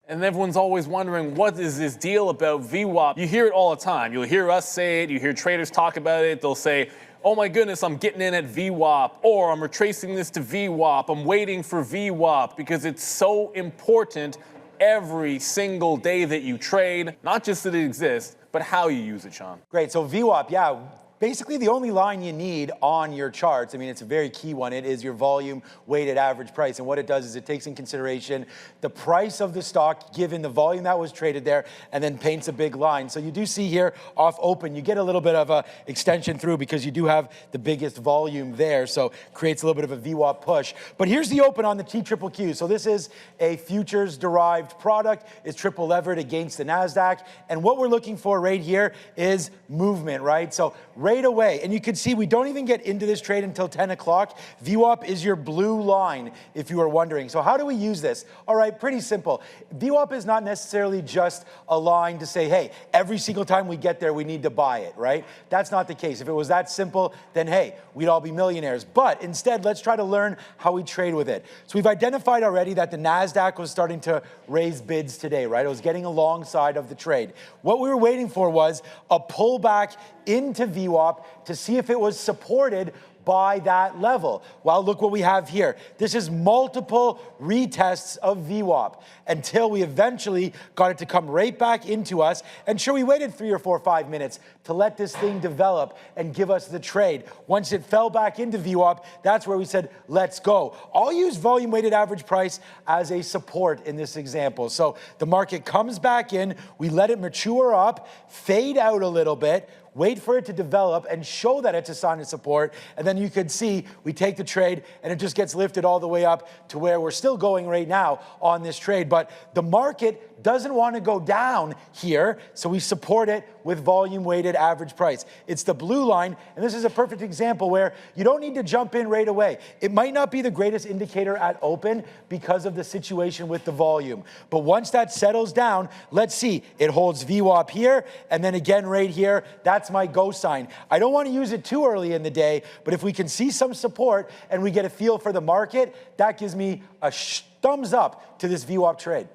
And everyone's always wondering, what is this deal about VWAP? You hear it all the time. You'll hear us say it. You hear traders talk about it. They'll say, oh my goodness, I'm getting in at VWAP, or I'm retracing this to VWAP. I'm waiting for VWAP because it's so important every single day that you trade. Not just that it exists, but how you use it, Sean. Great. So VWAP, yeah. Basically, the only line you need on your charts, I mean, it's a very key one. It is your volume weighted average price. And what it does is it takes in consideration the price of the stock given the volume that was traded there and then paints a big line. So you do see here off open, you get a little bit of a extension through because you do have the biggest volume there. So creates a little bit of a VWAP push. But here's the open on the TQQQ. So this is a futures derived product. It's triple levered against the NASDAQ. And what we're looking for right here is movement, right? So right away, and you can see we don't even get into this trade until 10 o'clock. VWAP is your blue line, if you are wondering. So how do we use this? All right, pretty simple. VWAP is not necessarily just a line to say, hey, every single time we get there, we need to buy it, right? That's not the case. If it was that simple, then hey, we'd all be millionaires. But instead, let's try to learn how we trade with it. So we've identified already that the NASDAQ was starting to raise bids today, right? It was getting alongside of the trade. What we were waiting for was a pullback into VWAP to see if it was supported by that level. Well, look what we have here. This is multiple retests of VWAP until we eventually got it to come right back into us. And sure, we waited 3 or 4 or 5 minutes to let this thing develop and give us the trade. Once it fell back into VWAP, that's where we said, let's go. I'll use volume weighted average price as a support in this example. So the market comes back in, we let it mature up, fade out a little bit, wait for it to develop and show that it's a sign of support. And then you can see we take the trade and it just gets lifted all the way up to where we're still going right now on this trade. But the market doesn't want to go down here, so we support it with volume weighted average price. It's the blue line, and this is a perfect example where you don't need to jump in right away. It might not be the greatest indicator at open because of the situation with the volume. But once that settles down, let's see, it holds VWAP here, and then again right here, that's my go sign. I don't want to use it too early in the day, but if we can see some support and we get a feel for the market, that gives me a thumbs up to this VWAP trade.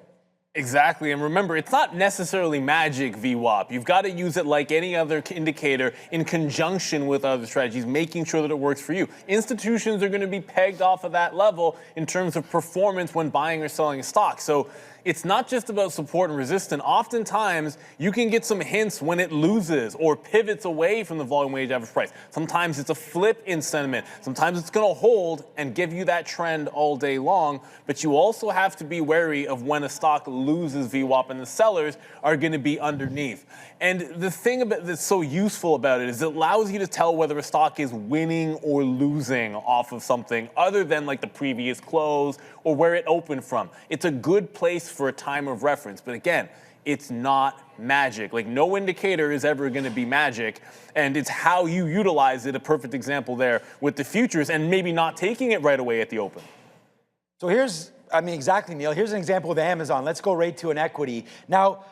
Exactly, and remember, it's not necessarily magic VWAP. You've got to use it like any other indicator in conjunction with other strategies, making sure that it works for you. Institutions are going to be pegged off of that level in terms of performance when buying or selling a stock. So it's not just about support and resistance. Oftentimes, you can get some hints when it loses or pivots away from the volume weighted average price. Sometimes it's a flip in sentiment. Sometimes it's going to hold and give you that trend all day long. But you also have to be wary of when a stock loses VWAP and the sellers are going to be underneath. And the thing about that's so useful about it is it allows you to tell whether a stock is winning or losing off of something other than like the previous close or where it opened from. It's a good place for a time of reference. But again, it's not magic. Like no indicator is ever going to be magic. And it's how you utilize it. A perfect example there with the futures and maybe not taking it right away at the open. So exactly, Neil. Here's an example with Amazon. Let's go right to an equity. Now,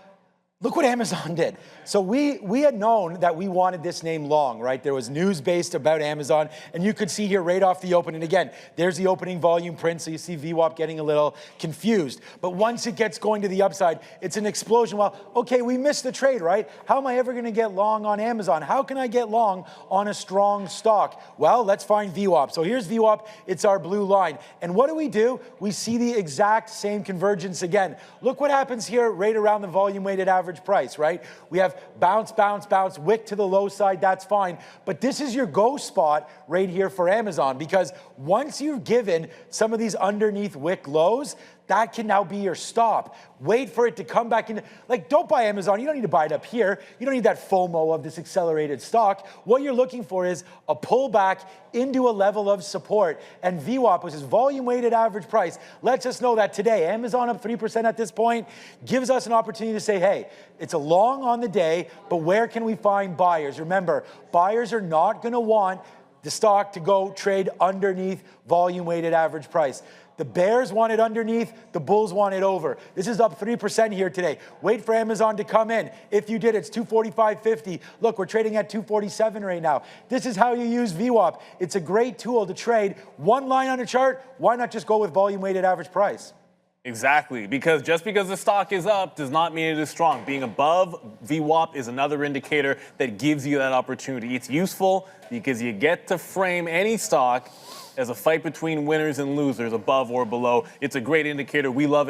look what Amazon did. So we had known that we wanted this name long, right? There was news based about Amazon, and you could see here right off the open. And again, there's the opening volume print, so you see VWAP getting a little confused. But once it gets going to the upside, it's an explosion. Well, okay, we missed the trade, right? How am I ever going to get long on Amazon? How can I get long on a strong stock? Well, let's find VWAP. So here's VWAP. It's our blue line. And what do? We see the exact same convergence again. Look what happens here right around the volume weighted average price, right? We have bounce, bounce, bounce, wick to the low side, that's fine. But this is your go spot right here for Amazon because once you've given some of these underneath wick lows, that can now be your stop. Wait for it to come back in. Like, don't buy Amazon. You don't need to buy it up here. You don't need that FOMO of this accelerated stock. What you're looking for is a pullback into a level of support. And VWAP, which is volume weighted average price, lets us know that today, Amazon up 3% at this point, gives us an opportunity to say, hey, it's a long on the day, but where can we find buyers? Remember, buyers are not going to want the stock to go trade underneath volume weighted average price. The bears want it underneath, the bulls want it over. This is up 3% here today. Wait for Amazon to come in. If you did, it's 245.50. Look, we're trading at 247 right now. This is how you use VWAP. It's a great tool to trade. One line on a chart, why not just go with volume weighted average price? Exactly, because just because the stock is up does not mean it is strong. Being above VWAP is another indicator that gives you that opportunity. It's useful because you get to frame any stock as a fight between winners and losers, above or below. It's a great indicator. We love it.